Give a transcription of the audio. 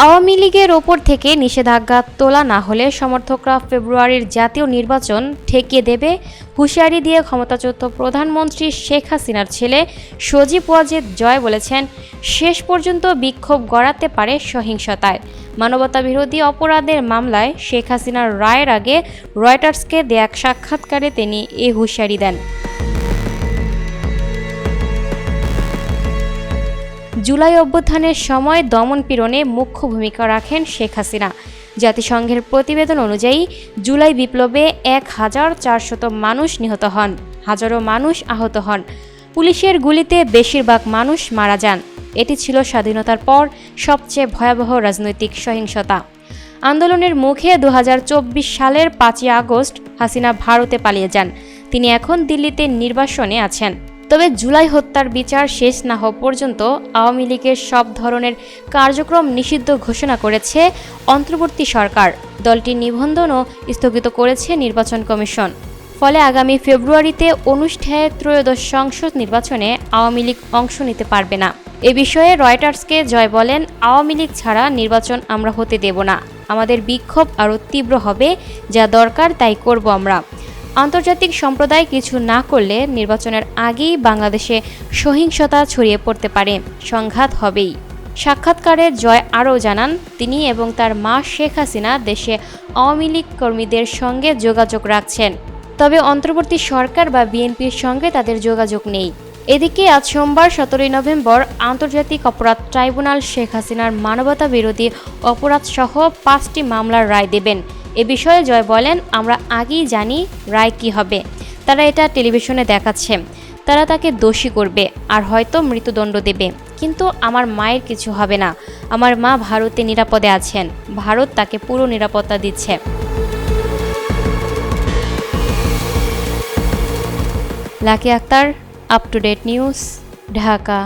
আওয়ামী লীগের ওপর থেকে নিষেধাজ্ঞা তোলা না হলে সমর্থকরা ফেব্রুয়ারির জাতীয় নির্বাচন ঠেকিয়ে দেবে হুঁশিয়ারি দিয়ে ক্ষমতাচ্যুত প্রধানমন্ত্রী শেখ হাসিনার ছেলে সজীব ওয়াজেদ জয় বলেছেন, শেষ পর্যন্ত বিক্ষোভ গড়াতে পারে সহিংসতায়। মানবতাবিরোধী অপরাধের মামলায় শেখ হাসিনার রায়ের আগে রয়টার্সকে দেয়া এক সাক্ষাৎকারে তিনি এই হুঁশিয়ারি দেন। জুলাই অভ্যুত্থানের সময় দমন-পীড়নে মুখ্য ভূমিকা রাখেন শেখ হাসিনা। জাতিসংঘের প্রতিবেদন অনুযায়ী জুলাই বিপ্লবে ১,৪০০ মানুষ নিহত হন, হাজারো মানুষ আহত হন। পুলিশের গুলিতে বেশিরভাগ মানুষ মারা যান। এটি ছিল স্বাধীনতার পর সবচেয়ে ভয়াবহ রাজনৈতিক সহিংসতা। আন্দোলনের মুখে ২০২৪ সালের ৫ই আগস্ট হাসিনা ভারতে পালিয়ে যান। তিনি এখন দিল্লিতে নির্বাসনে আছেন। তবে জুলাই হত্যার বিচার শেষ না হওয়া পর্যন্ত আওয়ামী লীগের সব ধরনের কার্যক্রম নিষিদ্ধ ঘোষণা করেছে অন্তর্বর্তী সরকার। দলটির নিবন্ধনও স্থগিত করেছে নির্বাচন কমিশন। ফলে আগামী ফেব্রুয়ারিতে অনুষ্ঠেয় ত্রয়োদশ সংসদ নির্বাচনে আওয়ামী লীগ অংশ নিতে পারবে না। এ বিষয়ে রয়টার্সকে জয় বলেন, আওয়ামী লীগ ছাড়া নির্বাচন আমরা হতে দেব না। আমাদের বিক্ষোভ আরও তীব্র হবে, যা দরকার তাই করব আমরা। আন্তর্জাতিক সম্প্রদায় কিছু না করলে নির্বাচনের আগেই বাংলাদেশে সহিংসতা ছড়িয়ে পড়তে পারে, সংঘাত হবেই। সাক্ষাৎকারে জয় আরও জানান, তিনি এবং তার মা শেখ হাসিনা দেশে আওয়ামী লীগ কর্মীদের সঙ্গে যোগাযোগ রাখছেন, তবে অন্তর্বর্তী সরকার বা বিএনপির সঙ্গে তাদের যোগাযোগ নেই। এদিকে আজ সোমবার ১৭ নভেম্বর আন্তর্জাতিক অপরাধ ট্রাইব্যুনাল শেখ হাসিনার মানবতা বিরোধী অপরাধসহ ৫টি মামলার রায় দেবেন। এ বিষয়ে জয় বলেন, আমরা আগেই জানি রায় কী হবে। তারা এটা টেলিভিশনে দেখাচ্ছে। তারা তাকে দোষী করবে আর হয়তো মৃত্যুদণ্ড দেবে, কিন্তু আমার মায়ের কিছু হবে না। আমার মা ভারতে নিরাপদে আছেন, ভারত তাকে পুরো নিরাপত্তা দিচ্ছে। Lucky Akter, up to date news, Dhaka.